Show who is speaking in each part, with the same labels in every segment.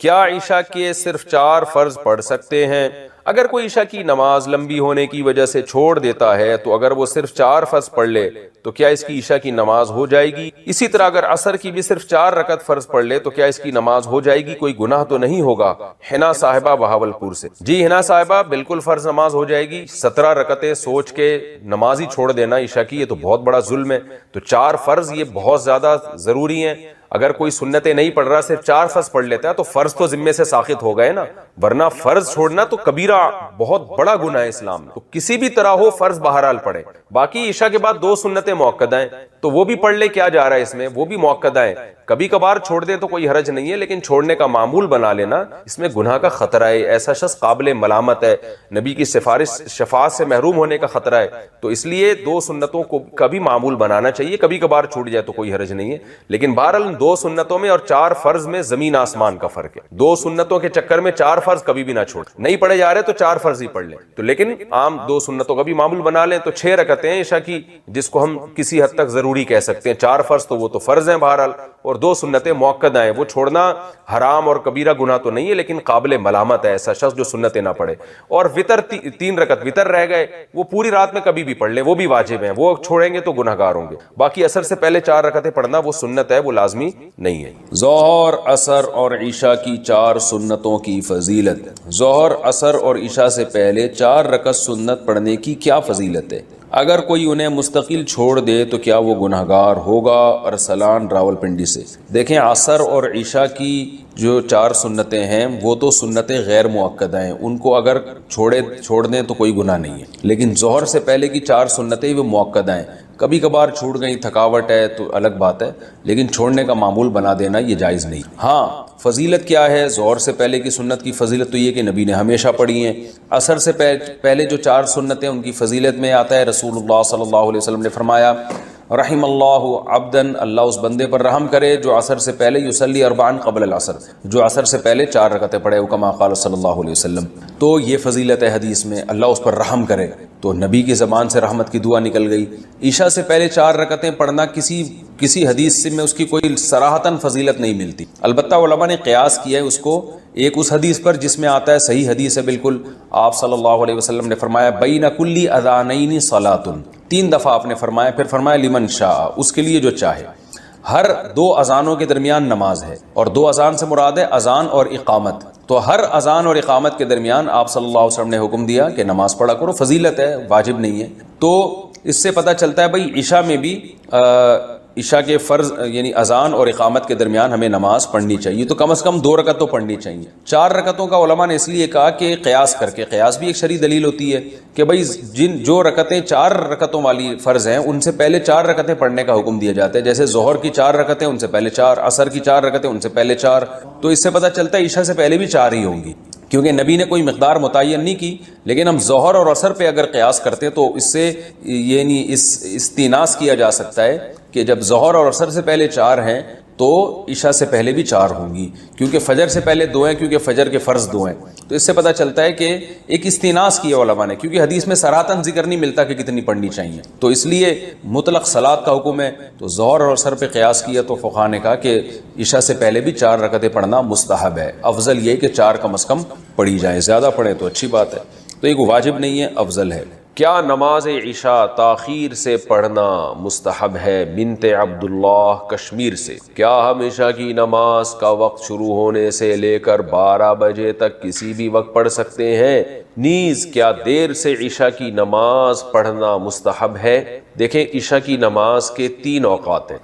Speaker 1: کیا عشاء کے صرف 4 فرض پڑھ سکتے ہیں؟ اگر کوئی عشاء کی نماز لمبی ہونے کی وجہ سے چھوڑ دیتا ہے تو اگر وہ صرف 4 فرض پڑھ لے تو کیا اس کی عشاء کی نماز ہو جائے گی؟ اسی طرح اگر عصر کی بھی صرف 4 رکعت فرض پڑھ لے تو کیا اس کی نماز ہو جائے گی؟ کوئی گناہ تو نہیں ہوگا؟ حنا صاحبہ بہاولپور سے۔ جی حنا صاحبہ، بالکل فرض نماز ہو جائے گی۔ 17 رکعتیں سوچ کے نماز ہی چھوڑ دینا عشاء کی، یہ تو بہت بڑا ظلم ہے۔ تو 4 فرض یہ بہت زیادہ ضروری ہیں۔ اگر کوئی سنتیں نہیں پڑھ رہا، صرف 4 فرض پڑھ لیتا ہے تو فرض تو ذمے سے ساقط ہو گئے نا، ورنہ فرض چھوڑنا تو کبیرہ بہت بڑا گناہ ہے اسلام میں۔ تو کسی بھی طرح ہو فرض بہرحال پڑھے۔ باقی عشاء کے بعد 2 سنتیں مؤکدہ ہیں تو وہ بھی پڑھ لے، کیا جا رہا ہے اس میں، وہ بھی مؤکدہ ہیں۔ کبھی کبھار چھوڑ دے تو کوئی حرج نہیں ہے، لیکن چھوڑنے کا معمول بنا لینا اس میں گناہ کا خطرہ ہے، ایسا شخص قابل ملامت ہے، نبی کی شفاعت سے محروم ہونے کا خطرہ ہے۔ تو اس لیے 2 سنتوں کو کبھی معمول بنانا چاہیے، کبھی کبھار چھوٹ جائے تو کوئی حرج نہیں ہے، لیکن بہرحال 2 سنتوں میں اور 4 فرض میں زمین آسمان کا فرق ہے۔ 2 سنتوں کے چکر میں 4 فرض کبھی بھی نہ چھوڑ، نہیں پڑھے جا رہے تو 4 فرض ہی پڑھ لیں، تو لیکن عام 2 سنتوں کا بھی معمول بنا لیں۔ تو 6 رکعتیں عشاء کی، جس کو ہم کسی حد تک ضروری کہہ سکتے ہیں۔ 4 فرض تو وہ تو فرض ہیں بہرحال، اور 2 سنتیں مؤکدہ ہیں، وہ چھوڑنا حرام اور کبیرہ گناہ تو نہیں ہے، لیکن قابل ملامت ہے ایسا شخص جو سنتیں نہ پڑھے۔ اور وتر 3 رکعت وتر رہ گئے، وہ پوری رات میں کبھی بھی پڑھ لیں، وہ بھی واجب ہیں، وہ چھوڑیں گے تو گناہگار ہوں گے۔ باقی عصر سے پہلے 4 رکعتیں پڑھنا وہ سنت ہے، وہ لازمی نہیں ہے۔ ظہر، عصر اور عشاء کی 4 سنتوں کی فضیلت۔ ظہر، عصر اور عشاء سے پہلے 4 رکعت سنت پڑھنے کی کیا فضیلت ہے؟ اگر کوئی انہیں مستقل چھوڑ دے تو کیا وہ گناہگار ہوگا؟ ارسلان راولپنڈی سے۔ دیکھیں، عصر اور عشاء کی جو 4 سنتیں ہیں وہ تو سنتیں غیر مؤکدہ ہیں، ان کو اگر چھوڑ دیں تو کوئی گناہ نہیں ہے، لیکن ظہر سے پہلے کی 4 سنتیں وہ مؤکدہ ہیں۔ کبھی کبھار چھوٹ گئی، تھکاوٹ ہے تو الگ بات ہے، لیکن چھوڑنے کا معمول بنا دینا یہ جائز نہیں۔ ہاں، فضیلت کیا ہے؟ ظہر سے پہلے کی سنت کی فضیلت تو یہ کہ نبی نے ہمیشہ پڑھی ہیں۔ عصر سے پہلے جو 4 سنتیں ان کی فضیلت میں آتا ہے، رسول اللہ صلی اللہ علیہ وسلم نے فرمایا، رحم اللہ عبدن، اللہ اس بندے پر رحم کرے جو عصر سے پہلے یصلی 4 قبل العصر، جو عصر سے پہلے 4 رکعتیں پڑھے، کما قال صلی اللہ علیہ وسلم۔ تو یہ فضیلت ہے حدیث میں، اللہ اس پر رحم کرے، تو نبی کی زبان سے رحمت کی دعا نکل گئی۔ عشاء سے پہلے 4 رکعتیں پڑھنا کسی حدیث سے میں اس کی کوئی صراحتاً فضیلت نہیں ملتی، البتہ علماء نے قیاس کیا ہے اس کو ایک اس حدیث پر جس میں آتا ہے، صحیح حدیث ہے بالکل، آپ صلی اللہ علیہ وسلم نے فرمایا بین کل اذانین صلاۃ، 3 دفعہ آپ نے فرمایا، پھر فرمایا لمن شاء، اس کے لیے جو چاہے۔ ہر 2 اذانوں کے درمیان نماز ہے، اور 2 اذان سے مراد ہے اذان اور اقامت، تو ہر اذان اور اقامت کے درمیان آپ صلی اللہ علیہ وسلم نے حکم دیا کہ نماز پڑھا کرو، فضیلت ہے، واجب نہیں ہے۔ تو اس سے پتہ چلتا ہے بھائی عشاء میں بھی عشاء کے فرض یعنی اذان اور اقامت کے درمیان ہمیں نماز پڑھنی چاہیے، تو کم از کم 2 رکعت تو پڑھنی چاہیے۔ 4 رکعتوں کا علماء نے اس لیے کہا کہ قیاس کر کے، قیاس بھی ایک شرعی دلیل ہوتی ہے کہ بھائی جو رکعتیں 4 رکعتوں والی فرض ہیں ان سے پہلے 4 رکعتیں پڑھنے کا حکم دیا جاتا ہے، جیسے ظہر کی 4 رکعتیں ان سے پہلے 4، عصر کی 4 رکعتیں ان سے پہلے 4، تو اس سے پتہ چلتا ہے عشاء سے پہلے بھی 4 ہی ہوں گی، کیونکہ نبی نے کوئی مقدار متعین نہیں کی۔ لیکن ہم ظہر اور عصر پہ اگر قیاس کرتے تو اس سے یعنی استیناس کیا جا سکتا ہے کہ جب ظہر اور عصر سے پہلے 4 ہیں تو عشاء سے پہلے بھی 4 ہوں گی، کیونکہ فجر سے پہلے 2 ہیں، کیونکہ فجر کے فرض 2 ہیں۔ تو اس سے پتہ چلتا ہے کہ ایک استیناس کیا علماء نے، کیونکہ حدیث میں صراحتاً ذکر نہیں ملتا کہ کتنی پڑھنی چاہیے، تو اس لیے مطلق صلاۃ کا حکم ہے، تو ظہر اور عصر پہ قیاس کیا تو فقہاء نے کہا کہ عشاء سے پہلے بھی 4 رکعتیں پڑھنا مستحب ہے، افضل یہ کہ 4 کم از کم پڑھی جائیں، زیادہ پڑھیں تو اچھی بات ہے، تو یہ واجب نہیں ہے، افضل ہے۔ کیا نماز عشاء تاخیر سے پڑھنا مستحب ہے؟ بنت عبداللہ کشمیر سے۔ کیا ہم عشاء کی نماز کا وقت شروع ہونے سے لے کر 12 بجے تک کسی بھی وقت پڑھ سکتے ہیں؟ نیز کیا دیر سے عشاء کی نماز پڑھنا مستحب ہے؟ دیکھیں، عشاء کی نماز کے 3 اوقات ہیں،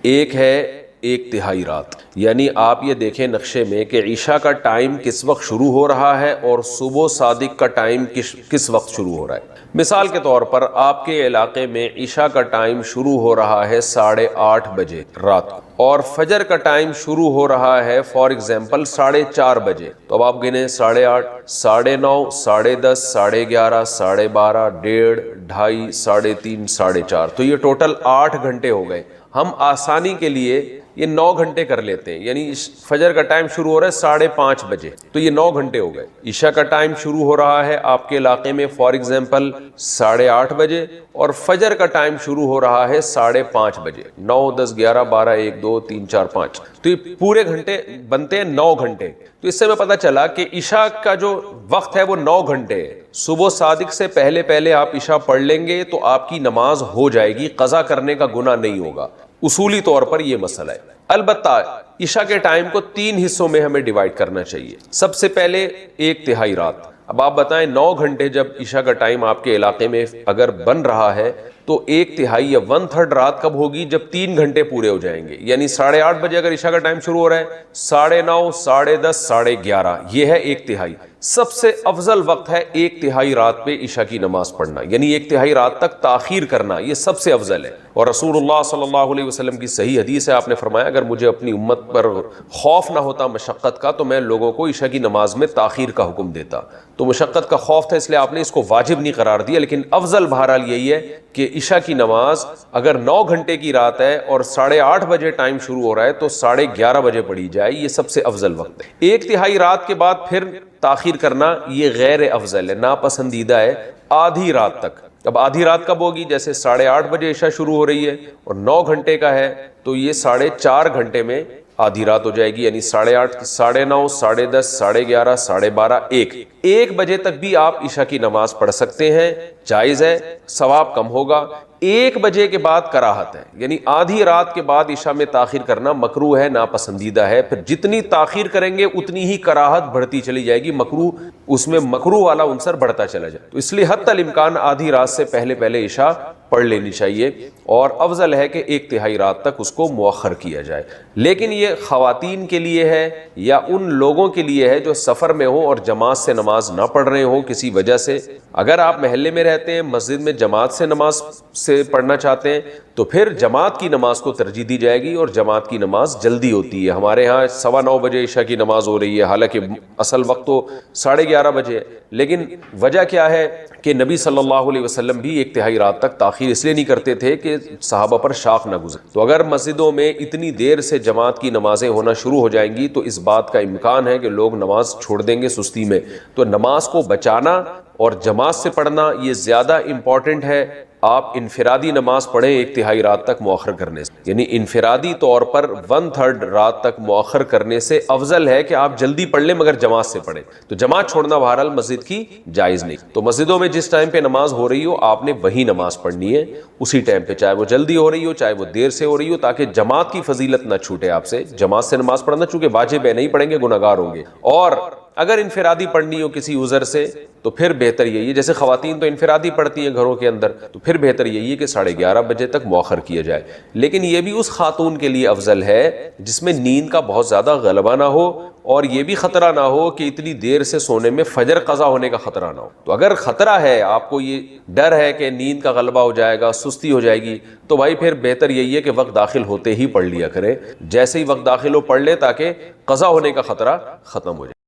Speaker 1: ایک ہے 1 تہائی رات، یعنی آپ یہ دیکھیں نقشے میں کہ عشاء کا ٹائم کس وقت شروع ہو رہا ہے اور صبح صادق کا ٹائم کس وقت شروع ہو رہا ہے۔ مثال کے طور پر آپ کے علاقے میں عشاء کا ٹائم شروع ہو رہا ہے 8:30 بجے رات کو، اور فجر کا ٹائم شروع ہو رہا ہے فار ایگزامپل 4:30 بجے، تو اب آپ گنیں 8:30، 9:30، 10:30، 11:30، 12:30، 1:30، 2:30، 3:30، 4:30، تو یہ ٹوٹل 8 گھنٹے ہو گئے۔ ہم آسانی کے لیے یہ 9 گھنٹے کر لیتے ہیں، یعنی فجر کا ٹائم شروع ہو رہا ہے 5:30 بجے، تو یہ 9 گھنٹے ہو گئے۔ عشاء کا ٹائم شروع ہو رہا ہے آپ کے علاقے میں فار ایگزامپل 8:30 بجے، اور فجر کا ٹائم شروع ہو رہا ہے 5:30 بجے، 9 10 11 12 1 2 3 4 5، تو یہ پورے گھنٹے بنتے ہیں 9 گھنٹے۔ تو اس سے میں پتہ چلا کہ عشاء کا جو وقت ہے وہ 9 گھنٹے ہے۔ صبح صادق سے پہلے پہلے آپ عشاء پڑھ لیں گے تو آپ کی نماز ہو جائے گی، قضا کرنے کا گناہ نہیں ہوگا، اصولی طور پر یہ مسئلہ ہے۔ البتہ عشاء کے ٹائم کو 3 حصوں میں ہمیں ڈیوائیڈ کرنا چاہیے۔ سب سے پہلے 1/3 رات۔ اب آپ بتائیں 9 گھنٹے جب عشاء کا ٹائم آپ کے علاقے میں اگر بن رہا ہے تو 1/3 یا 1/3 رات کب ہوگی؟ جب 3 گھنٹے پورے ہو جائیں گے، یعنی 8:30 بجے اگر عشاء کا ٹائم شروع ہو رہا ہے 9:30 10:30 11:30، یہ ہے 1/3۔ سب سے افضل وقت ہے 1/3 رات پہ عشاء کی نماز پڑھنا، یعنی 1/3 رات تک تاخیر کرنا، یہ سب سے افضل ہے۔ اور رسول اللہ صلی اللہ علیہ وسلم کی صحیح حدیث ہے، آپ نے فرمایا اگر مجھے اپنی امت پر خوف نہ ہوتا مشقت کا تو میں لوگوں کو عشاء کی نماز میں تاخیر کا حکم دیتا۔ تو مشقت کا خوف تھا اس لیے آپ نے اس کو واجب نہیں قرار دیا، لیکن افضل بہرحال یہی ہے کہ عشاء کی نماز اگر 9 گھنٹے کی رات ہے اور 8:30 بجے ٹائم شروع ہو رہا ہے تو 11:30 بجے پڑھی جائے، یہ سب سے افضل وقت ہے۔ 1/3 رات کے بعد پھر تاخیر کرنا یہ غیر افضل ہے، ناپسندیدہ ہے آدھی رات تک۔ اب آدھی رات کب ہوگی؟ جیسے 8:30 بجے عشاء شروع ہو رہی ہے اور 9 گھنٹے کا ہے تو یہ 4.5 گھنٹے میں آدھی رات ہو جائے گی، یعنی 8:30 9:30 10:30 11:30 12:30 1 بجے تک بھی آپ عشاء کی نماز پڑھ سکتے ہیں، جائز ہے، ثواب کم ہوگا۔ 1 بجے کے بعد کراہت ہے، یعنی آدھی رات کے بعد عشاء میں تاخیر کرنا مکروہ ہے، ناپسندیدہ ہے۔ پھر جتنی تاخیر کریں گے اتنی ہی کراہت بڑھتی چلی جائے گی، مکروہ اس میں مکروہ والا عنصر بڑھتا چلا جائے، تو اس لیے حتی الامکان آدھی رات سے پہلے پہلے عشاء پڑھ لینی چاہیے، اور افضل ہے کہ 1/3 رات تک اس کو مؤخر کیا جائے۔ لیکن یہ خواتین کے لیے ہے یا ان لوگوں کے لیے ہے جو سفر میں ہوں اور جماعت سے نماز نہ پڑھ رہے ہوں کسی وجہ سے۔ اگر آپ محلے میں رہتے ہیں، مسجد میں جماعت سے نماز سے پڑھنا چاہتے ہیں تو پھر جماعت کی نماز کو ترجیح دی جائے گی، اور جماعت کی نماز جلدی ہوتی ہے۔ ہمارے ہاں 9:15 بجے عشاء کی نماز ہو رہی ہے، حالانکہ اصل وقت تو 11:30 بجے ہے، لیکن وجہ کیا ہے کہ نبی صلی اللہ علیہ وسلم بھی 1/3 رات تک تاخیر اس لیے نہیں کرتے تھے کہ صحابہ پر شاق نہ گزرے۔ تو اگر مسجدوں میں اتنی دیر سے جماعت کی نمازیں ہونا شروع ہو جائیں گی تو اس بات کا امکان ہے کہ لوگ نماز چھوڑ دیں گے سستی میں، تو نماز کو بچانا اور جماعت سے پڑھنا یہ زیادہ امپورٹنٹ ہے۔ آپ انفرادی نماز پڑھیں 1/3 رات تک مؤخر کرنے سے، یعنی انفرادی طور پر 1/3 رات تک مؤخر کرنے سے افضل ہے کہ آپ جلدی پڑھ لیں مگر جماعت سے پڑھیں۔ تو جماعت چھوڑنا بہرحال مسجد کی جائز نہیں۔ تو مسجدوں میں جس ٹائم پہ نماز ہو رہی ہو آپ نے وہی نماز پڑھنی ہے اسی ٹائم پہ، چاہے وہ جلدی ہو رہی ہو چاہے وہ دیر سے ہو رہی ہو، تاکہ جماعت کی فضیلت نہ چھوٹے آپ سے۔ جماعت سے نماز پڑھنا چونکہ واجب ہے، نہیں پڑھیں گے گناہ گار ہوں گے، اور اگر انفرادی پڑھنی ہو کسی عذر سے تو پھر بہتر یہی ہے، جیسے خواتین تو انفرادی پڑھتی ہیں گھروں کے اندر، تو پھر بہتر یہی ہے کہ 11:30 بجے تک مؤخر کیا جائے۔ لیکن یہ بھی اس خاتون کے لیے افضل ہے جس میں نیند کا بہت زیادہ غلبہ نہ ہو اور یہ بھی خطرہ نہ ہو کہ اتنی دیر سے سونے میں فجر قضا ہونے کا خطرہ نہ ہو۔ تو اگر خطرہ ہے، آپ کو یہ ڈر ہے کہ نیند کا غلبہ ہو جائے گا، سستی ہو جائے گی، تو بھائی پھر بہتر یہی ہے کہ وقت داخل ہوتے ہی پڑھ لیا کرے، جیسے ہی وقت داخل ہو پڑھ لے تاکہ قضا ہونے کا خطرہ ختم ہو جائے۔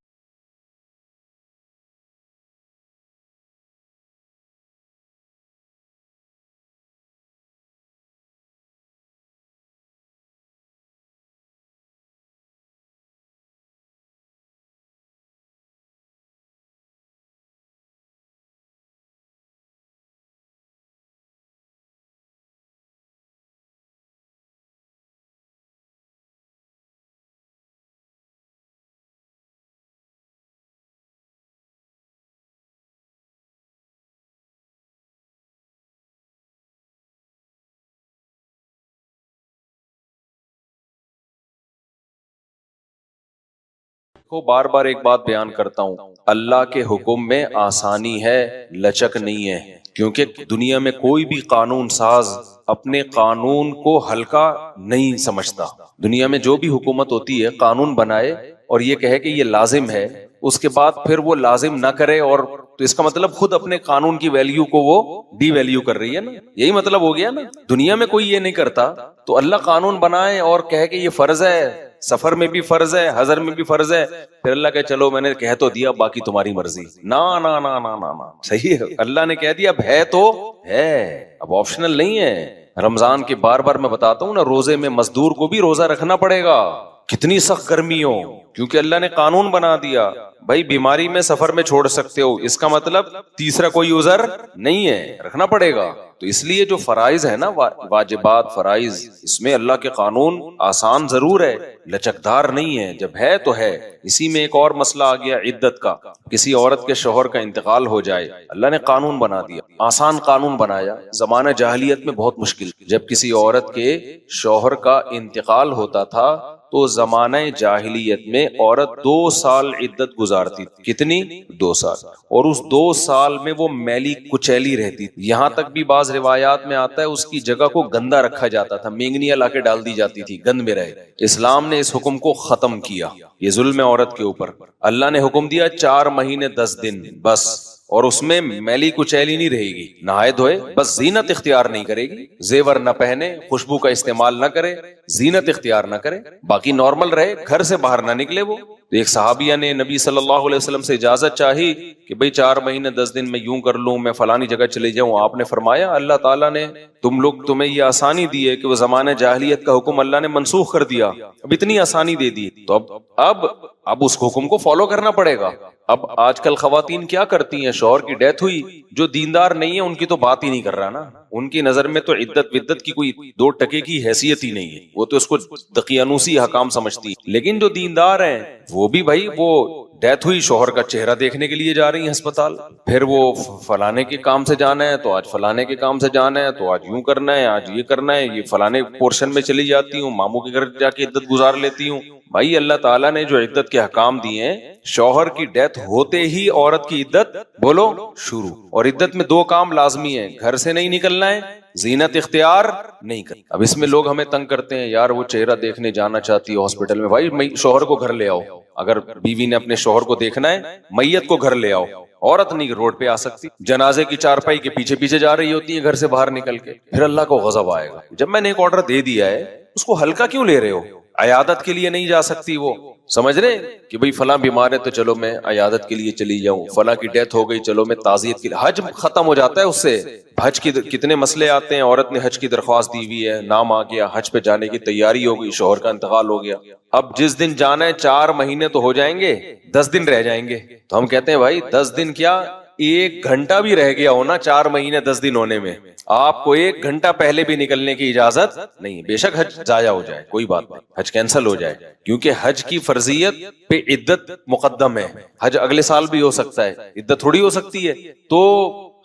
Speaker 1: کو بار بار ایک بات بیان کرتا ہوں، اللہ کے حکم میں آسانی ہے، لچک نہیں ہے، کیونکہ دنیا میں کوئی بھی قانون ساز اپنے قانون کو ہلکا نہیں سمجھتا۔ دنیا میں جو بھی حکومت ہوتی ہے قانون بنائے اور یہ کہے کہ یہ لازم ہے، اس کے بعد پھر وہ لازم نہ کرے، اور تو اس کا مطلب خود اپنے قانون کی ویلیو کو وہ ڈی ویلیو کر رہی ہے نا، یہی مطلب ہو گیا نا۔ دنیا میں کوئی یہ نہیں کرتا، تو اللہ قانون بنائے اور کہے کہ یہ فرض ہے، سفر میں بھی فرض ہے، حضر میں بھی فرض ہے، پھر اللہ کہ چلو میں نے کہہ تو دیا، باقی تمہاری مرضی. نا نا نا نا نا نا، صحیح ہے، اللہ نے کہہ دیا اب ہے تو ہے، اب آپشنل نہیں ہے. رمضان کے بار بار میں بتاتا ہوں نا، روزے میں مزدور کو بھی روزہ رکھنا پڑے گا، کتنی سخت گرمی ہو، کیونکہ اللہ نے قانون بنا دیا بھائی بیماری میں سفر میں چھوڑ سکتے ہو، اس کا مطلب تیسرا کوئی عذر نہیں ہے، رکھنا پڑے گا. تو اس لیے جو فرائض ہے نا، واجبات فرائض، اس میں اللہ کے قانون آسان ضرور ہے، لچکدار نہیں ہے، جب ہے تو ہے. اسی میں ایک اور مسئلہ آ گیا عدت کا، کسی عورت کے شوہر کا انتقال ہو جائے، اللہ نے قانون بنا دیا، آسان قانون بنایا. زمانہ جاہلیت میں بہت مشکل، جب کسی عورت کے شوہر کا انتقال ہوتا تھا تو زمانہ جاہلیت میں عورت 2 سال عدت گزارتی تھی. کتنی؟ 2 سال. اور اس 2 سال میں وہ میلی کچیلی رہتی تھی، یہاں تک بھی بعض روایات میں آتا ہے اس کی جگہ کو گندا رکھا جاتا تھا، مینگنیاں لا کے ڈال دی جاتی تھی گند میں رہے. اسلام نے اس حکم کو ختم کیا، یہ ظلم ہے عورت کے اوپر. اللہ نے حکم دیا 4 مہینے 10 دن بس، اور اس میں میلی کچیلی نہیں رہے گی، نہائے دھوئے، بس زینت اختیار نہیں کرے گی، زیور نہ پہنے، خوشبو کا استعمال نہ کرے، زینت اختیار نہ کرے، باقی نارمل رہے، گھر سے باہر نہ نکلے. وہ تو ایک صحابیہ نے نبی صلی اللہ علیہ وسلم سے اجازت چاہی کہ بھئی 4 مہینے 10 دن میں یوں کر لوں، میں فلانی جگہ چلے جاؤں. آپ نے فرمایا اللہ تعالیٰ نے تمہیں یہ آسانی دی ہے کہ وہ زمانہ جاہلیت کا حکم اللہ نے منسوخ کر دیا، اب اتنی آسانی دے دی، تو اب اس حکم کو فالو کرنا پڑے گا. اب آج کل خواتین کیا کرتی ہیں، شوہر کی ڈیتھ ہوئی، جو دیندار نہیں ہے ان کی تو بات ہی نہیں کر رہا نا، ان کی نظر میں تو عدت کی کوئی 2 ٹکے کی حیثیت ہی نہیں ہے، وہ تو اس کو دقیانوسی حکام سمجھتی ہے. لیکن جو دیندار ہیں وہ بھی بھائی، وہ ڈیتھ ہوئی، شوہر کا چہرہ دیکھنے کے لیے جا رہی ہیں ہسپتال، پھر وہ فلانے کے کام سے جانا ہے تو آج فلانے کے کام سے جانا ہے، تو آج یوں کرنا ہے، آج یہ کرنا ہے، یہ فلانے پورشن میں چلی جاتی ہوں، ماموں کے گھر جا کے عدت گزار لیتی ہوں. بھائی اللہ تعالیٰ نے جو عدت کے حکام دیے ہیں، شوہر کی ڈیتھ ہوتے ہی عورت کی عدت بولو شروع. اور عدت میں 2 کام لازمی ہیں، گھر سے نہیں نکلنا ہے، زینت اختیار نہیں کرنی. اب اس میں لوگ ہمیں تنگ کرتے ہیں، یار وہ چہرہ دیکھنے جانا چاہتی ہے ہاسپٹل میں، بھائی شوہر کو گھر لے آؤ. اگر بیوی نے اپنے شوہر کو دیکھنا ہے، میت کو گھر لے آؤ، عورت نہیں روڈ پہ آ سکتی، جنازے کی چارپائی کے پیچھے پیچھے جا رہی ہوتی ہے گھر سے باہر نکل کے، پھر اللہ کو غضب آئے گا. جب میں نے ایک آرڈر دے دیا ہے اس کو ہلکا کیوں لے رہے ہو؟ عیادت کے لیے نہیں جا سکتی، وہ سمجھ رہے کہ بھئی فلاں بیمار ہے تو چلو میں عیادت کے لیے چلی جاؤں، فلاں کی ڈیتھ ہو گئی چلو میں تعزیت کے لیے. حج ختم ہو جاتا ہے اس سے. حج کی کتنے مسئلے آتے ہیں، عورت نے حج کی درخواست دی ہوئی ہے، نام آ گیا، حج پہ جانے کی تیاری ہو گئی، شوہر کا انتقال ہو گیا، اب جس دن جانا ہے 4 مہینے تو ہو جائیں گے، 10 دن رہ جائیں گے. تو ہم کہتے ہیں بھائی 10 دن کیا، 1 گھنٹہ بھی رہ گیا ہونا 4 مہینے 10 دن ہونے میں، آپ کو 1 گھنٹہ پہلے بھی نکلنے کی اجازت نہیں. بے شک حج ضائع ہو جائے کوئی بات نہیں، حج کینسل ہو جائے، کیونکہ حج کی فرضیت پہ عدت مقدم ہے. حج اگلے سال بھی ہو سکتا ہے، عدت تھوڑی ہو سکتی ہے. تو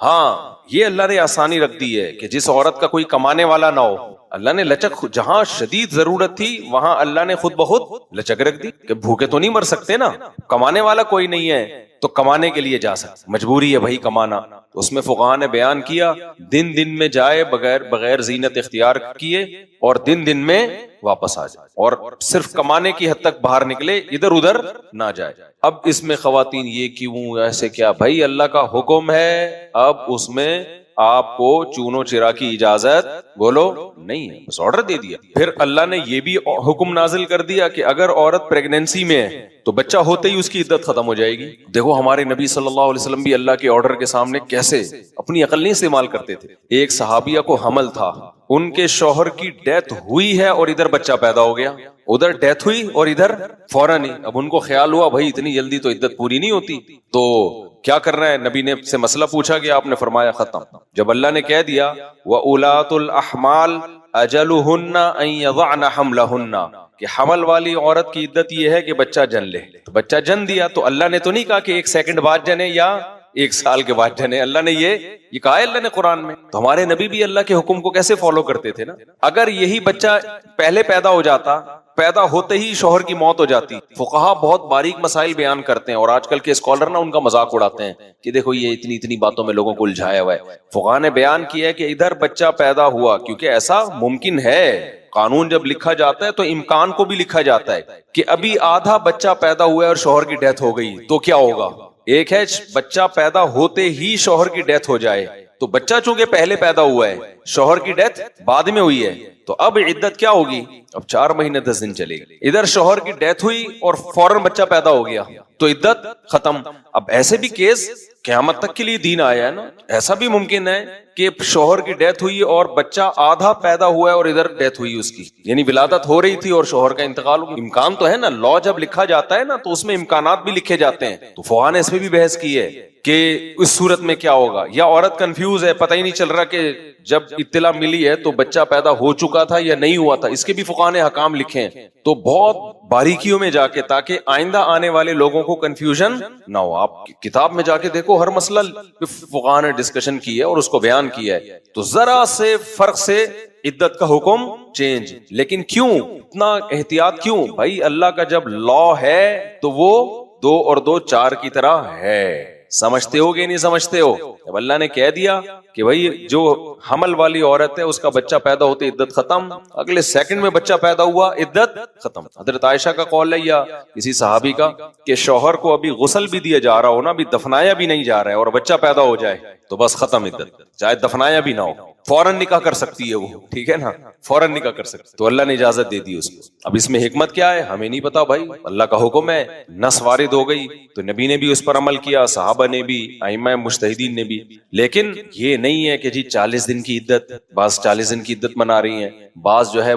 Speaker 1: ہاں یہ اللہ نے آسانی رکھ دی ہے کہ جس عورت کا کوئی کمانے والا نہ ہو، اللہ نے لچک، جہاں شدید ضرورت تھی وہاں اللہ نے خود بخود لچک رکھ دی کہ بھوکے تو نہیں مر سکتے نا، کمانے والا کوئی نہیں ہے تو کمانے کے لیے جا سکتے، مجبوری ہے بھائی کمانا. تو اس میں فقہاء نے بیان کیا دن میں جائے بغیر زینت اختیار کیے، اور دن میں واپس آ جائے، اور صرف کمانے کی حد تک باہر نکلے، ادھر ادھر نہ جائے. اب اس میں خواتین یہ کیوں ایسے کیا، بھائی اللہ کا حکم ہے، اب اس میں آپ کو چونو چرا کی اجازت بولو نہیں ہے، بس آرڈر دے دیا. پھر اللہ نے یہ بھی حکم نازل کر دیا کہ اگر عورت پریگنینسی میں ہے تو بچہ ہوتے ہی اس کی عدت ختم ہو جائے گی. دیکھو ہمارے نبی صلی اللہ علیہ وسلم بھی اللہ کے آرڈر کے سامنے کیسے اپنی عقل نہیں استعمال کرتے تھے. ایک صحابیہ کو حمل تھا، ان کے شوہر کی ڈیتھ ہوئی ہے اور ادھر بچہ پیدا ہو گیا، ادھر ڈیتھ ہوئی اور ادھر فوراً ہی. اب ان کو خیال ہوا بھائی اتنی جلدی تو عدت پوری نہیں ہوتی، تو کیا کرنا ہے؟ نبی نے سے مسئلہ پوچھا گیا، آپ نے فرمایا ختم. جب اللہ نے کہہ دیا وَأُولَاتُ الْأَحْمَالِ أَجَلُهُنَّ أَن يَضَعْنَ حَمْلَهُنَّ، کہ حمل والی عورت کی عدت یہ ہے کہ بچہ جن لے. تو بچہ جن دیا تو اللہ نے تو نہیں کہا کہ 1 سیکنڈ بعد جنے یا 1 سال کے بعد جنے، اللہ نے یہ کہا ہے اللہ نے قرآن میں. تو ہمارے نبی بھی اللہ کے حکم کو کیسے فالو کرتے تھے نا. اگر یہی بچہ پہلے پیدا ہو جاتا، پیدا ہوتے ہی شوہر کی موت ہو جاتی. فقہا بہت باریک مسائل بیان کرتے ہیں، اور آج کل کے اسکالر نا ان کا مذاق اڑاتے ہیں کہ دیکھو یہ اتنی باتوں میں لوگوں کو الجھایا ہوا ہے. فقہا نے بیان کیا ہے کہ ادھر بچہ پیدا ہوا، کیونکہ ایسا ممکن ہے، قانون جب لکھا جاتا ہے تو امکان کو بھی لکھا جاتا ہے کہ ابھی آدھا بچہ پیدا ہوا ہے اور شوہر کی ڈیتھ ہو گئی تو کیا ہوگا. ایک ہے بچہ پیدا ہوتے ہی شوہر کی ڈیتھ ہو جائے، تو بچہ چونکہ پہلے پیدا ہوا ہے, شوہر کی ڈیتھ بعد میں ہوئی ہے, تو اب عدت کیا ہوگی؟ اب 4 مہینے 10 دن چلے گی. ادھر شوہر کی ڈیتھ ہوئی اور فوراً بچہ پیدا ہو گیا تو عدت ختم. اب ایسے بھی کیس قیامت تک کے لیے دین آیا ہے نا, ایسا بھی ممکن ہے کہ شوہر کی ڈیتھ ہوئی اور بچہ آدھا پیدا ہوا ہے اور ادھر ڈیتھ ہوئی اس کی, یعنی ولادت ہو رہی تھی اور شوہر کا انتقال ہو گیا. امکان تو ہے نا, لا جب لکھا جاتا ہے نا تو اس میں امکانات بھی لکھے جاتے ہیں. تو فقہا نے اس پہ بھی بحث کی ہے کہ اس صورت میں کیا ہوگا, یا عورت کنفیوز ہے, پتہ ہی نہیں چل رہا کہ جب اطلاع ملی ہے تو بچہ پیدا ہو چکا تھا یا نہیں ہوا تھا. اس کے بھی فقہا نے حکام لکھے ہیں, تو بہت باریکیوں میں جا کے, تاکہ آئندہ آنے والے لوگوں کو کنفیوژن نہ ہو. آپ کتاب میں جا کے دیکھو, ہر مسئلہ فقہا نے ڈسکشن کی ہے اور اس کو بیان کیا ہے. تو ذرا سے فرق سے عدت کا حکم چینج. لیکن کیوں اتنا احتیاط کیوں بھائی؟ اللہ کا جب لا ہے تو وہ 2 اور 2 4 کی طرح ہے. سمجھتے ہو کہ نہیں سمجھتے ہو؟ جب اللہ نے کہہ دیا کہ بھائی جو حمل والی عورت ہے اس کا بچہ پیدا ہوتے عدت ختم, اگلے سیکنڈ میں بچہ پیدا ہوا عدت ختم. حضرت عائشہ کا قول ہے یا کسی صحابی کا کہ شوہر کو ابھی غسل بھی دیا جا رہا ہو نا, ابھی دفنایا بھی نہیں جا رہا ہے اور بچہ پیدا ہو جائے تو بس ختم عدت, چاہے دفنایا بھی نہ ہو, فوراً نکاح کر سکتی ہے وہ, ٹھیک ہے نا, فوراً نکاح کر سکتی. تو اللہ نے اجازت دے دی اس کو. اب اس میں حکمت کیا ہے ہمیں نہیں پتا بھائی, اللہ کا حکم ہے, نص وارد ہو گئی تو نبی نے بھی اس پر عمل کیا, صحابہ نے بھی, ائمہ مجتہدین نے بھی. لیکن یہ نہیں ہے کہ جی 40 دن کی عدت, بعض 40 دن کی عدت منا رہی ہیں, بعض جو ہے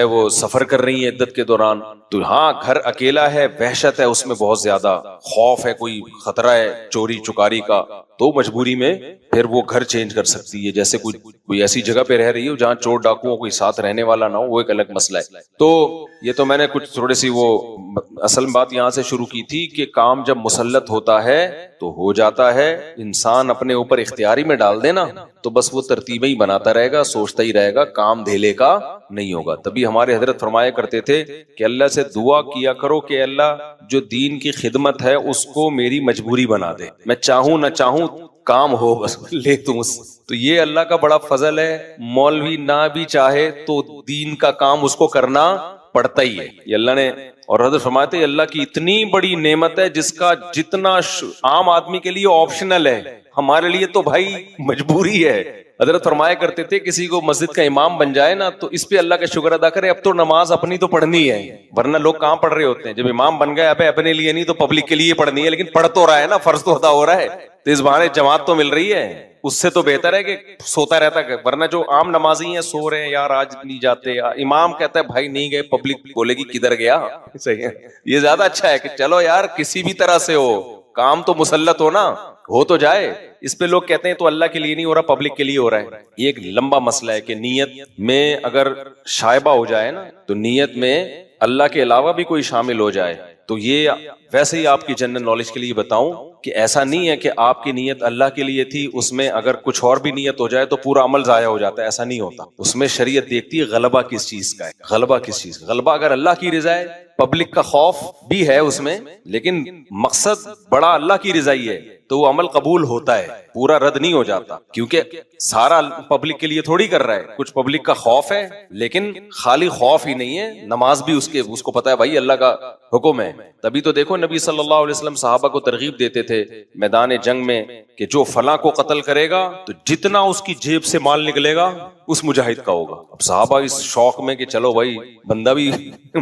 Speaker 1: وہ سفر کر رہی ہیں عدت کے دوران. تو ہاں گھر اکیلا ہے, وحشت ہے اس میں, بہت زیادہ خوف ہے, کوئی خطرہ ہے چوری چکاری کا, تو مجبوری میں پھر وہ گھر چینج کر سکتی ہے. جیسے کوئی ایسی جگہ پہ رہ رہی ہو جہاں چور ڈاکوؤں کوئی ساتھ رہنے والا نہ ہو, وہ ایک الگ مسئلہ ہے. تو یہ تو میں نے کچھ تھوڑی سی وہ اصل بات یہاں سے شروع کی تھی کہ کام جب مسلط ہوتا ہے تو ہو جاتا ہے, انسان اپنے اوپر اختیاری میں ڈال دینا تو بس وہ ترتیبیں ہی بناتا رہے گا, سوچتا ہی رہے گا, کام دھیلے کا نہیں ہوگا. تبھی ہمارے حضرت فرمایا کرتے تھے کہ اللہ سے دعا کیا کرو کہ اللہ جو دین کی خدمت ہے اس کو میری مجبوری بنا دے, میں چاہوں نہ چاہوں کام ہو بس لے تم. تو یہ اللہ کا بڑا فضل ہے, مولوی نہ بھی چاہے تو دین کا کام اس کو کرنا پڑتا ہی ہے. یہ اللہ نے, اور حضرت فرماتے ہیں اللہ کی اتنی بڑی نعمت ہے جس کا جتنا عام آدمی کے لیے آپشنل ہے, ہمارے لیے تو بھائی مجبوری ہے. حضرت فرمایا کرتے تھے کسی کو مسجد کا امام بن جائے نا تو اس پہ اللہ کا شکر ادا کرے, اب تو نماز اپنی تو پڑھنی ہے, ورنہ لوگ کہاں پڑھ رہے ہوتے ہیں. جب امام بن گئے اب اپنے لیے نہیں تو پبلک کے لیے پڑھنی ہے, لیکن پڑھ تو رہا ہے نا, فرض تو ادا ہو رہا ہے, تو اس بہانے جماعت تو مل رہی ہے. اس سے تو بہتر ہے کہ سوتا رہتا ہے, ورنہ جو عام نمازی ہیں سو رہے ہیں, یار آج نہیں جاتے, امام کہتا ہے بھائی نہیں گئے, پبلک بولے گی کدھر گیا. صحیح ہے, یہ زیادہ اچھا ہے کہ چلو یار کسی بھی طرح سے ہو, کام تو مسلط ہو نا, ہو تو جائے. اس پہ لوگ کہتے ہیں تو اللہ کے لیے نہیں ہو رہا, پبلک کے لیے ہو رہا ہے. یہ ایک لمبا مسئلہ ہے کہ نیت میں اگر شائبہ ہو جائے نا, تو نیت میں اللہ کے علاوہ بھی کوئی شامل ہو جائے تو یہ ویسے ہی آپ کی جنرل نالج کے لیے بتاؤں کہ ایسا نہیں ہے کہ آپ کی نیت اللہ کے لیے تھی, اس میں اگر کچھ اور بھی نیت ہو جائے تو پورا عمل ضائع ہو جاتا ہے, ایسا نہیں ہوتا. اس میں شریعت دیکھتی ہے غلبہ کس چیز کا ہے, غلبہ کس چیز کا. غلبہ اگر اللہ کی رضا ہے, پبلک کا خوف بھی ہے اس میں, لیکن مقصد بڑا اللہ کی رضا ہی ہے, تو وہ عمل قبول ہوتا ہے, پورا رد نہیں ہو جاتا. کیونکہ سارا پبلک کے لیے تھوڑی کر رہا ہے, کچھ پبلک کا خوف ہے, لیکن خالی خوف ہی نہیں ہے, نماز بھی اس کو پتا ہے بھائی اللہ کا حکم ہے. تبھی تو دیکھو نبی صلی اللہ علیہ وسلم صحابہ کو ترغیب دیتے تھے میدان جنگ میں کہ جو فلاں کو قتل کرے گا تو جتنا اس کی جیب سے مال نکلے گا اس مجاہد کا ہوگا. اب صحابہ اس شوق میں کہ چلو بھائی بندہ بھی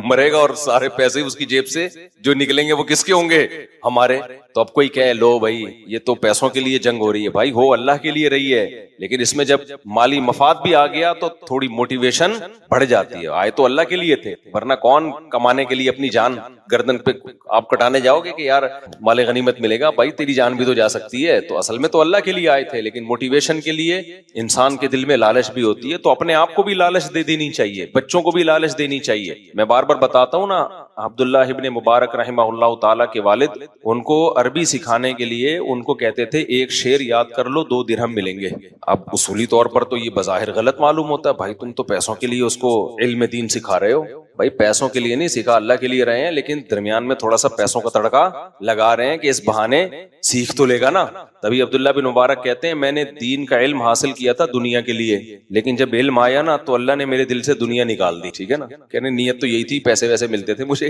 Speaker 1: مرے گا اور سارے پیسے اس کی جیب سے جو نکلیں گے وہ کس کے ہوں گے, ہمارے. تو اب کوئی کہے لو بھائی یہ تو پیسوں کے لیے جنگ ہو رہی ہے, بھائی ہو اللہ کے لیے رہی ہے, لیکن اس میں جب مالی مفاد بھی آ گیا تو تھوڑی موٹیویشن بڑھ جاتی ہے. آئے تو اللہ کے لیے تھے, ورنہ کون کمانے کے لیے اپنی جان گردن پہ آپ کٹانے جاؤ گے کہ یار مال غنیمت ملے گا, بھائی تیری جان بھی تو جا سکتی ہے. تو اصل میں تو اللہ کے لیے آئے تھے, لیکن موٹیویشن کے لیے انسان کے دل میں لالچ بھی ہوتی ہے, تو اپنے آپ کو بھی لالچ دے دینی چاہیے, بچوں کو بھی لالچ دینی چاہیے. میں بار بار بتاتا ہوں نا, عبداللہ ابن مبارک رحمہ اللہ تعالیٰ کے والد, ان کو عربی سکھانے کے لیے ان کو کہتے تھے ایک شعر یاد کر لو 2 درہم ملیں گے. اب اصولی طور پر تو یہ بظاہر غلط معلوم ہوتا ہے, بھائی تم تو پیسوں کے لیے اس کو علم دین سکھا رہے ہو, بھائی پیسوں کے لیے نہیں سیکھا, اللہ کے لیے رہے ہیں, لیکن درمیان میں تھوڑا سا پیسوں کا تڑکا لگا رہے ہیں کہ اس بہانے سیکھ تو لے گا نا. تبھی عبداللہ بن مبارک کہتے ہیں میں نے دین کا علم حاصل کیا تھا دنیا کے لیے, لیکن جب علم آیا نا تو اللہ نے میرے دل سے دنیا نکال دی. ٹھیک ہے نا, کہنے نیت تو یہی تھی, پیسے ویسے ملتے تھے مجھے,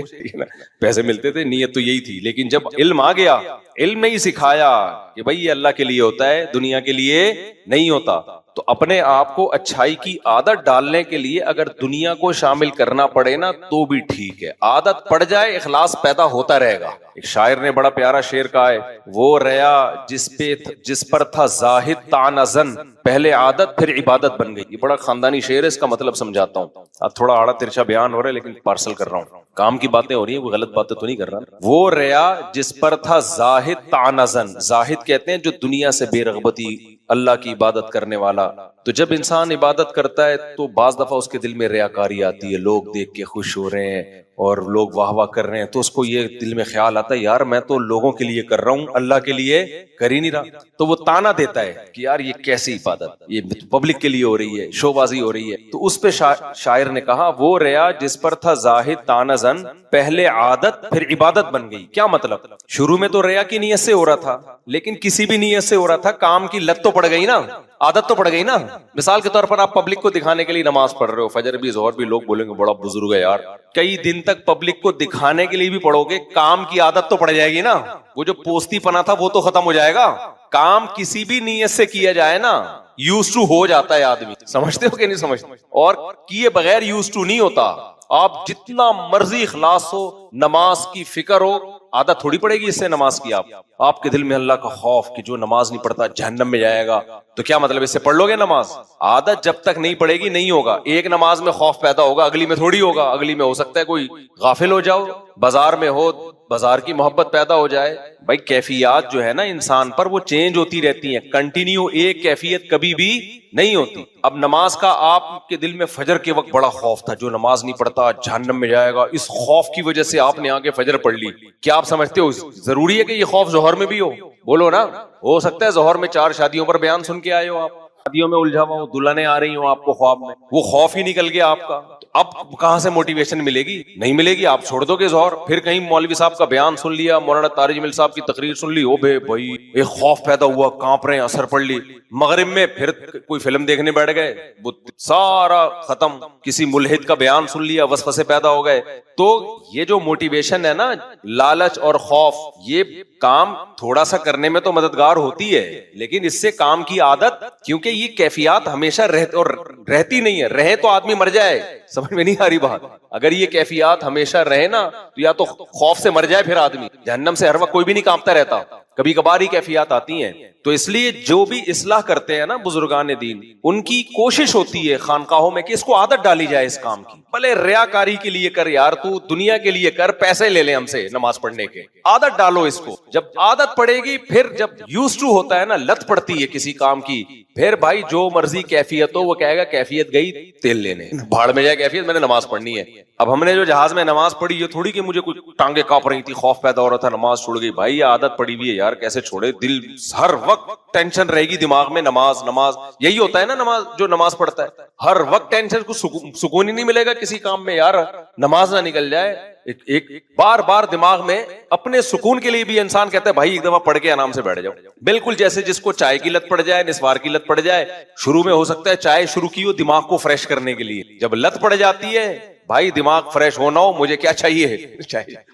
Speaker 1: پیسے ملتے تھے, نیت تو یہی تھی, لیکن جب علم آ گیا, علم نے ہی سکھایا کہ بھائی یہ اللہ کے لیے ہوتا ہے, دنیا کے لیے نہیں ہوتا. تو اپنے آپ کو اچھائی کی عادت ڈالنے کے لیے اگر دنیا کو شامل کرنا پڑے نا تو بھی ٹھیک ہے, عادت پڑ جائے اخلاص پیدا ہوتا رہے گا. ایک شاعر نے بڑا پیارا شعر کہا ہے, وہ ریا جس پر تھا زاہد تعنزن, پہلے عادت پھر عبادت بن گئی. یہ بڑا خاندانی شعر ہے, اس کا مطلب سمجھاتا ہوں. اب تھوڑا آڑا ترچا بیان ہو رہا ہے لیکن پارسل کر رہا ہوں, کام کی باتیں ہو رہی ہیں, وہ غلط باتیں تو نہیں کر رہا. وہ ریا جس پر تھا زاہد تعنزن, زاہد کہتے ہیں جو دنیا سے بے رغبتی, اللہ کی عبادت کرنے والا. تو جب انسان عبادت کرتا ہے تو بعض دفعہ اس کے دل میں ریاکاری آتی ہے, لوگ دیکھ کے خوش ہو رہے ہیں اور لوگ واہ واہ کر رہے ہیں, تو اس کو یہ دل میں خیال آتا ہے یار میں تو لوگوں کے لیے کر رہا ہوں, اللہ کے لیے کر ہی نہیں رہا. تو وہ تانا دیتا ہے کہ یار یہ کیسی عبادت, یہ پبلک کے لیے ہو رہی ہے, شو بازی ہو رہی ہے. تو اس پہ شاعر نے کہا وہ ریا جس پر تھا زاہد تعنزن, پہلے عادت پھر عبادت بن گئی. کیا مطلب, شروع میں تو ریا کی نیت سے ہو رہا تھا, لیکن کسی بھی نیت سے ہو رہا تھا, کام کی لت تو پڑ گئی نا, عادت تو پڑ گئی نا. مثال کے طور پر آپ پبلک کو دکھانے کے لیے نماز پڑھ رہے ہو, فجر بھی ظہر بھی, لوگ بولیں گے بڑا بزرگ ہے یار, کئی دن تک پبلک کو دکھانے کے لیے بھی پڑھو گے, کام کی عادت تو پڑ جائے گی نا. وہ جو پوستی پنا تھا وہ تو ختم ہو جائے گا. کام کسی بھی نیت سے کیا جائے نا یوز ٹو ہو جاتا ہے آدمی. سمجھتے ہو کہ نہیں سمجھتے؟ اور کیے بغیر یوز ٹو نہیں ہوتا. آپ جتنا مرضی اخلاص ہو, نماز کی فکر ہو, عادت تھوڑی پڑے گی اس سے نماز کی. آپ کے دل میں اللہ کا خوف کہ جو نماز نہیں پڑھتا جہنم میں جائے گا, تو کیا مطلب اس سے پڑھ لو گے نماز؟ عادت جب تک نہیں پڑے گی نہیں ہوگا. ایک نماز میں خوف پیدا ہوگا, اگلی میں تھوڑی ہوگا. اگلی میں ہو سکتا ہے کوئی غافل ہو جاؤ, بازار میں ہو, بازار کی محبت پیدا ہو جائے. بھائی کیفیات جو ہے نا انسان پر وہ چینج ہوتی رہتی ہیں, کنٹینیو ایک کیفیت کبھی بھی نہیں ہوتی. اب نماز کا آپ کے دل میں فجر کے وقت بڑا خوف تھا, جو نماز نہیں پڑھتا جہنم میں جائے گا, اس خوف کی وجہ سے آپ نے آگے فجر پڑھ لی. کیا آپ سمجھتے ہو ضروری ہے کہ یہ خوف ظہر میں بھی ہو؟ بولو نا. ہو سکتا ہے ظہر میں 4 شادیوں پر بیان سن کے آئے ہو, آپ شادیوں میں الجھا ہوا ہو, دلہنیں آ رہی ہوں آپ کو خواب میں, وہ خوف ہی نکل گیا آپ کا. اب کہاں سے موٹیویشن ملے گی؟ نہیں ملے گی. آپ چھوڑ دو گے ظہر, پھر کہیں مولوی صاحب کا بیان سن لیا, مولانا طارق جمیل صاحب کی تقریر سن لی, او بھائی ایک خوف پیدا ہوا, کانپ رہے ہیں, اثر پڑ لی. مغرب میں پھر کوئی فلم دیکھنے بیٹھ گئے, وہ سارا ختم. کسی ملحد کا بیان سن لیا, وسوسے پیدا ہو گئے. تو یہ جو موٹیویشن ہے نا, لالچ اور خوف, یہ کام تھوڑا سا کرنے میں تو مددگار ہوتی ہے, لیکن اس سے کام کی عادت, کیونکہ یہ کیفیات ہمیشہ رہتی نہیں ہے. رہے تو آدمی مر جائے, سمجھ میں نہیں آ رہی بات. اگر یہ کیفیات ہمیشہ رہے نا تو یا تو خوف سے مر جائے پھر آدمی, جہنم سے ہر وقت کوئی بھی نہیں کانپتا رہتا, کبھی کبھار ہی کیفیات آتی ہیں. تو اس لیے جو بھی اصلاح کرتے ہیں نا بزرگان دین, ان کی کوشش ہوتی ہے خانقاہوں میں کہ اس کو عادت ڈالی جائے اس کام کی. بھلے ریاکاری کے لیے کر یار, تو دنیا کے لیے کر, پیسے لے لیں ہم سے نماز پڑھنے کے, عادت ڈالو اس کو. جب عادت پڑے گی, پھر جب یوز ٹو ہوتا ہے نا, لت پڑتی ہے کسی کام کی, پھر بھائی جو مرضی کیفیت ہو, وہ کہے گا کیفیت گئی تیل لینے, بھاڑ میں جائے کیفیت, میں نے نماز پڑھنی ہے. اب ہم نے جو جہاز میں نماز پڑھی, یہ تھوڑی کہ مجھے کچھ ٹانگیں کانپ رہی تھی, خوف پیدا ہو رہا تھا, نماز چھوڑ گئی. بھائی عادت پڑی ہوئی ہے یار, کیسے چھوڑے؟ دل ہر وقت ٹینشن رہے گی دماغ میں, نماز نماز. یہی ہوتا ہے نا نماز, جو نماز پڑھتا ہے ہر وقت ٹینشن, کو سکون ہی نہیں ملے گا کسی کام میں یار, نماز نہ نکل جائے. ایک بار بار دماغ میں اپنے سکون کے لیے بھی انسان کہتا ہے بھائی ایک دفعہ پڑھ کے آرام سے بیٹھ جاؤ. بالکل جیسے جس کو چائے کی لت پڑ جائے, نسوار کی لت پڑ جائے. شروع میں ہو سکتا ہے چائے شروع کی ہو دماغ کو فریش کرنے کے لیے, جب لت پڑ جاتی ہے بھائی دماغ فریش ہونا ہو, مجھے کیا چاہیے,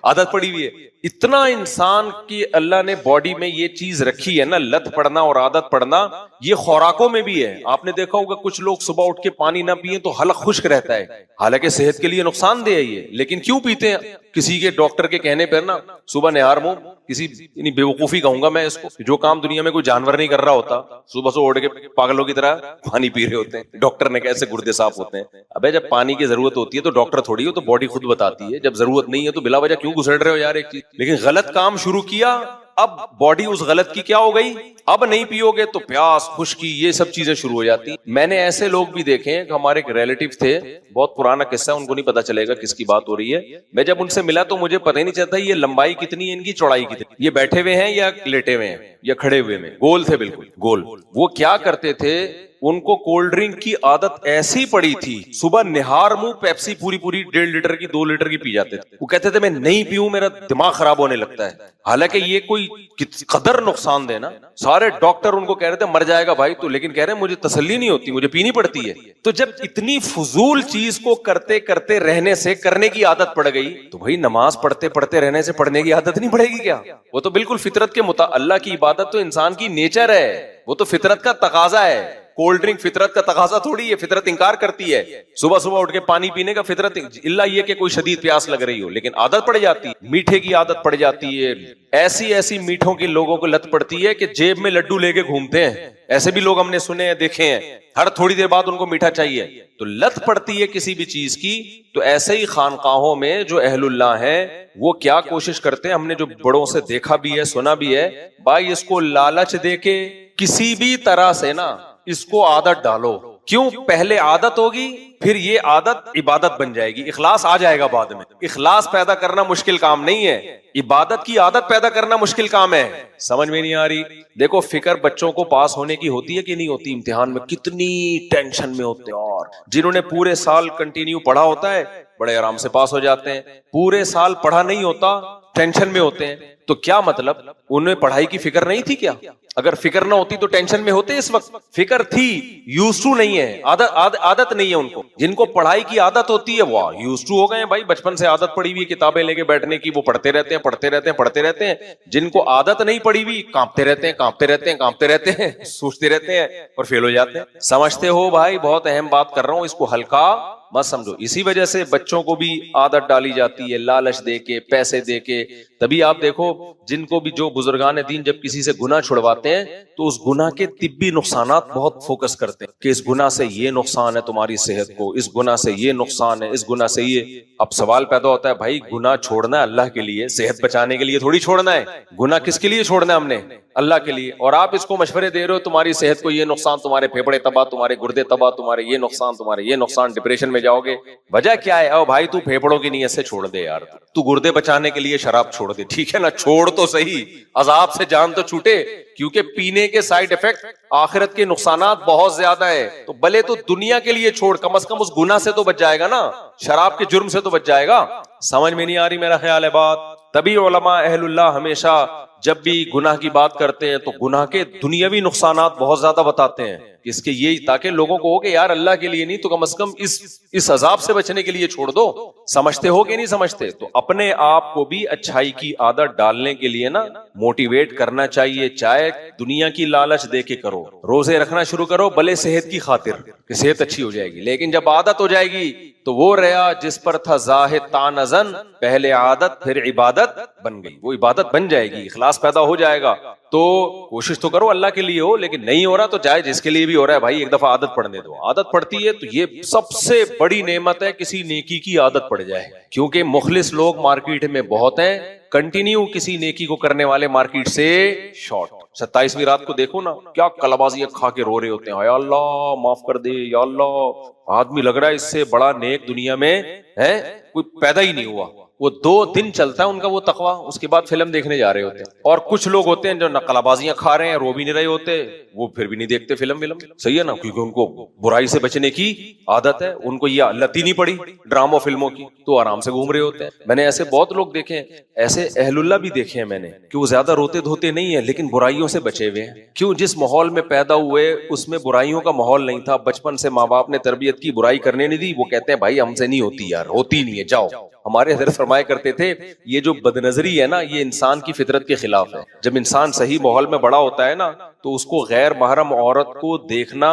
Speaker 1: عادت پڑی ہوئی ہے. اتنا انسان کی اللہ نے باڈی میں یہ چیز رکھی ہے نا, لت پڑنا اور عادت پڑنا, یہ خوراکوں میں بھی ہے. آپ نے دیکھا ہوگا کچھ لوگ صبح اٹھ کے پانی نہ پیئیں تو حلق خشک رہتا ہے, حالانکہ صحت کے لیے نقصان دہ ہے یہ, لیکن کیوں پیتے ہیں؟ کسی کے ڈاکٹر کے کہنے پر نا, صبح نہار منہ, کسی یعنی بیوقوفی کہوں گا میں اس کو, جو کام دنیا میں کوئی جانور نہیں کر رہا ہوتا, صبح سے اٹھ کے پاگلوں کی طرح پانی پی رہے ہوتے ہیں. ڈاکٹر نے کیسے گردے صاف ہوتے ہیں. ابے جب پانی کی ضرورت ہوتی ہے تو ڈاکٹر تھوڑی ہو, تو باڈی خود بتاتی ہے. جب ضرورت نہیں ہے تو بلا وجہ کیوں گھسڑ رہے ہو یار ایک چیز. لیکن غلط کام شروع کیا, اب باڈی اس غلط کی کیا ہو گئی, اب نہیں پیو گے تو پیاس, خشکی, یہ سب چیزیں شروع ہو جاتی. میں نے ایسے لوگ بھی دیکھے ہیں کہ ہمارے ایک ریلیٹیو تھے, بہت پرانا قصہ, ان کو نہیں پتا چلے گا کس کی بات ہو رہی ہے. میں جب ان سے ملا تو مجھے پتہ ہی نہیں چلتا یہ لمبائی کتنی ہے, ان کی چوڑائی کتنی, یہ بیٹھے ہوئے ہیں یا لیٹے ہوئے ہیں یا کھڑے ہوئے ہیں, گول تھے بالکل گول. وہ کیا کرتے تھے, ان کو کولڈ ڈرنک کی عادت ایسی پڑی تھی, صبح نہار منہ پیپسی پوری 1.5 لیٹر کی 2 لیٹر کی پی جاتے تھے. وہ کہتے تھے میں نہیں پیوں میرا دماغ خراب ہونے لگتا ہے. حالانکہ یہ کوئی قدر نقصان دہ نا, سارے ڈاکٹر ان کو کہہ رہے تھے مر جائے گا بھائی تو, لیکن کہہ رہے ہیں مجھے تسلی نہیں ہوتی, مجھے پینی پڑتی ہے. تو جب اتنی فضول چیز کو کرتے کرتے رہنے سے کرنے کی عادت پڑ گئی, تو بھائی نماز پڑھتے پڑھتے رہنے سے پڑھنے کی عادت نہیں پڑے گی کیا؟ وہ تو بالکل فطرت کے اللہ کی عبادت تو انسان کی نیچر ہے, وہ تو فطرت کا تقاضا ہے. کولڈ ڈرنک فطرت کا تقاضا تھوڑی ہے, فطرت انکار کرتی ہے صبح صبح اٹھ کے پانی پینے کا, فطرت اللہ یہ کہ کوئی شدید پیاس لگ رہی ہو, لیکن عادت پڑ جاتی ہے, میٹھے کی عادت پڑ جاتی ہے. ایسی میٹھوں کی لوگوں کو لت پڑتی ہے کہ جیب میں لڈو لے کے گھومتے ہیں. ایسے بھی لوگ ہم نے سنے ہیں, دیکھے ہیں, ہر تھوڑی دیر بعد ان کو میٹھا چاہیے. تو لت پڑتی ہے کسی بھی چیز کی. تو ایسے ہی خانقاہوں میں جو اہل اللہ ہیں وہ کیا کوشش کرتے ہیں, ہم نے جو بڑوں سے دیکھا بھی ہے سنا بھی ہے, بھائی اس کو لالچ دے کے کسی بھی طرح سے نا اس کو عادت ڈالو. کیوں؟ پہلے عادت ہوگی, پھر یہ عادت عبادت بن جائے گی, اخلاص آ جائے گا بعد میں. اخلاص پیدا کرنا مشکل کام نہیں ہے, عبادت کی عادت پیدا کرنا مشکل کام ہے. سمجھ میں نہیں آ رہی؟ دیکھو فکر بچوں کو پاس ہونے کی ہوتی ہے کہ نہیں ہوتی؟ امتحان میں کتنی ٹینشن میں ہوتے ہیں, اور جنہوں نے پورے سال کنٹینیو پڑھا ہوتا ہے بڑے آرام سے پاس ہو جاتے ہیں. پورے سال پڑھا نہیں ہوتا, ٹینشن میں ہوتے ہیں. تو کیا مطلب, انہیں پڑھائی کی فکر نہیں تھی کیا؟ اگر فکر نہ ہوتی تو ٹینشن میں ہوتے اس وقت. فکر تھی, یوز ٹو نہیں ہے, عادت نہیں ہے ان کو. جن کو پڑھائی کی عادت ہوتی ہے وہ یوز ٹو ہو گئے ہیں بھائی, بچپن سے عادت پڑی ہوئی کتابیں لے کے بیٹھنے کی, وہ پڑھتے رہتے ہیں. جن کو عادت نہیں پڑی ہوئی کانپتے رہتے ہیں, سوچتے رہتے ہیں اور فیل ہو جاتے ہیں. سمجھتے ہو بھائی؟ بہت اہم بات کر رہا ہوں, اس کو ہلکا مت سمجھو. اسی وجہ سے بچوں کو بھی عادت ڈالی جاتی ہے لالچ دے کے, پیسے دے کے. تبھی آپ دیکھو جن کو بھی جو بزرگان دین جب کسی سے گناہ چھڑواتے ہیں تو اس گناہ کے طبی نقصانات بہت فوکس کرتے ہیں کہ اس گناہ سے یہ نقصان ہے تمہاری صحت کو, اس گناہ سے یہ نقصان ہے, اس گناہ سے یہ. اب سوال پیدا ہوتا ہے بھائی گناہ چھوڑنا ہے اللہ کے لیے, صحت بچانے کے لیے تھوڑی چھوڑنا ہے. گناہ کس کے لیے چھوڑنا ہے ہم نے؟ اللہ کے لیے. اور آپ اس کو مشورے دے رہے ہو تمہاری صحت کو یہ نقصان, تمہارے پھیپھڑے تباہ, تمہارے گردے تباہ, تمہارے یہ نقصان, ڈپریشن میں جاؤ گے. وجہ کیا ہے؟ او بھائی تو پھیپھڑوں کی نیت سے چھوڑ دے یار, تو گردے بچانے کے لیے شراب چھوڑ دے, ٹھیک ہے نا, چھوڑ تو صحیح, عذاب سے جان تو چھوٹے. کیونکہ پینے کے سائیڈ ایفیکٹ, آخرت کے نقصانات بہت زیادہ ہے. تو بھلے تو دنیا کے لیے چھوڑ, کم از کم اس گناہ سے تو بچ جائے گا نا, شراب کے جرم سے تو بچ جائے گا. سمجھ میں نہیں آ رہی میرا خیال ہے بات؟ تبھی علماء اہل اللہ ہمیشہ جب بھی گناہ کی بات کرتے ہیں تو گناہ کے دنیاوی نقصانات بہت زیادہ بتاتے ہیں, اس کے یہ تاکہ لوگوں کو ہو کہ یار اللہ کے لیے نہیں تو کم از کم اس عذاب سے بچنے کے لیے چھوڑ دو. سمجھتے ہو کہ نہیں سمجھتے؟ تو اپنے آپ کو بھی اچھائی کی عادت ڈالنے کے لیے نا موٹیویٹ کرنا چاہیے. چاہے دنیا کی لالچ دے کے کرو, روزے رکھنا شروع کرو بھلے صحت کی خاطر کہ صحت اچھی ہو جائے گی, لیکن جب عادت ہو جائے گی تو وہ ریا جس پر تھا زاہد تانزن, پہلے عادت پھر عبادت بن گئی, وہ عبادت بن جائے گی, اخلاص پیدا ہو جائے گا. تو کوشش تو کرو اللہ کے لیے ہو, لیکن نہیں ہو رہا تو چاہے جس کے لیے بھی ہو رہا ہے بھائی ایک دفعہ عادت پڑنے دو. عادت پڑتی ہے تو یہ سب سے بڑی نعمت ہے کسی نیکی کی عادت پڑ جائے, کیونکہ مخلص لوگ مارکیٹ میں بہت ہیں, کنٹینیو کسی نیکی کو کرنے والے مارکیٹ سے شارٹ. 27ویں رات کو دیکھو نا کیا کلبازیاں کھا کے رو رہے ہوتے ہیں, یا اللہ معاف کر دے, یا اللہ. آدمی لگ رہا ہے اس سے بڑا نیک دنیا میں ہے کوئی پیدا ہی نہیں ہوا. وہ 2 دن چلتا ہے ان کا وہ تقویٰ, اس کے بعد فلم دیکھنے جا رہے ہوتے ہیں. اور کچھ لوگ ہوتے ہیں جو نقلبازیاں کھا رہے ہیں, رو بھی نہیں رہے ہوتے, وہ پھر بھی نہیں دیکھتے فلم. صحیح ہے نا, کیونکہ ان کو برائی سے بچنے کی عادت ہے, ان کو یہ لت ہی نہیں پڑی ڈراموں فلموں کی, تو آرام سے گھوم رہے ہوتے ہیں. میں نے ایسے بہت لوگ دیکھے ہیں, ایسے اہل اللہ بھی دیکھے ہیں میں نے, کہ وہ زیادہ روتے دھوتے نہیں ہیں لیکن برائیوں سے بچے ہوئے ہیں. کیوں؟ جس ماحول میں پیدا ہوئے اس میں برائیوں کا ماحول نہیں تھا, بچپن سے ماں باپ نے تربیت کی, برائی کرنے نہیں دی. وہ کہتے ہیں بھائی ہم سے نہیں ہوتی یار, ہوتی نہیں ہے, جاؤ. ہمارے حضرت فرمایا کرتے تھے یہ جو بدنظری ہے نا یہ انسان کی فطرت کے خلاف ہے. جب انسان صحیح ماحول میں بڑا ہوتا ہے نا تو اس کو غیر محرم عورت کو دیکھنا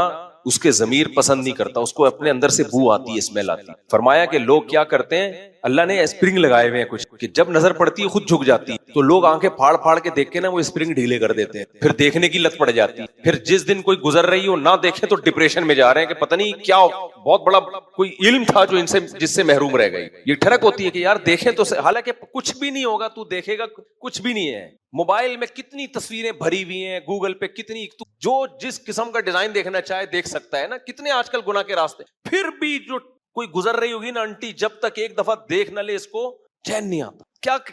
Speaker 1: اس کے ضمیر پسند نہیں کرتا, اس کو اپنے اندر سے بو آتی ہے, اسمیل آتی ہے. فرمایا کہ لوگ کیا کرتے ہیں, اللہ نے اسپرنگ لگائے ہوئے ہیں کچھ کہ جب نظر پڑتی ہے خود جھک جاتی ہے, تو لوگ آنکھیں پھاڑ پھاڑ کے دیکھ کے نا وہ اسپرنگ ڈھیلے کر دیتے ہیں, پھر دیکھنے کی لت پڑ جاتی ہے. پھر جس دن کوئی گزر رہی ہو نہ دیکھیں تو ڈپریشن میں جا رہے ہیں کہ پتہ نہیں کیا بہت بڑا کوئی علم تھا جو ان سے جس سے محروم رہ گئی. یہ ٹھڑک ہوتی ہے کہ یار دیکھیں تو, حالانکہ کچھ بھی نہیں ہوگا, تو دیکھے گا کچھ بھی نہیں ہے. موبائل میں کتنی تصویریں بھری ہوئی ہیں, گوگل پہ کتنی, جو جس قسم کا ڈیزائن دیکھنا چاہے دیکھ سکتا ہے نا. کتنے آج کل گناہ کے راستے. پھر بھی جو کوئی گزر رہی ہوگی نا انٹی, جب تک ایک دفعہ دیکھ نہ لے اس کو چین نہیں آتا.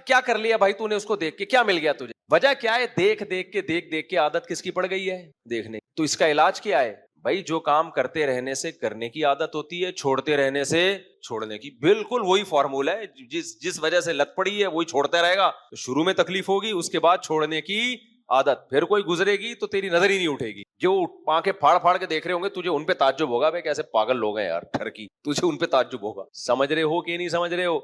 Speaker 1: کیا کر لیا بھائی تو نے اس کو دیکھ کے, کیا مل گیا تجھے؟ وجہ کیا ہے؟ دیکھ کے عادت کس کی پڑ گئی ہے؟ دیکھنے. تو اس کا علاج کیا ہے؟ بھائی جو کام کرتے رہنے سے کرنے کی عادت ہوتی ہے, چھوڑتے رہنے سے چھوڑنے کی. بالکل وہی فارمولا ہے, جس وجہ سے لت پڑی ہے وہی چھوڑتا رہے گا. شروع میں تکلیف ہوگی, اس کے بعد چھوڑنے کی عادت, پھر کوئی گزرے گی تو تیری نظر ہی نہیں اٹھے گی. جو آنکھیں پھاڑ پھاڑ کے دیکھ رہے ہوں گے تجھے ان پہ تعجب ہوگا, بھائی کیسے پاگل لوگ ہیں یار, ٹھر کی, تجھے ان پہ تعجب ہوگا. سمجھ رہے ہو کہ نہیں سمجھ رہے ہو؟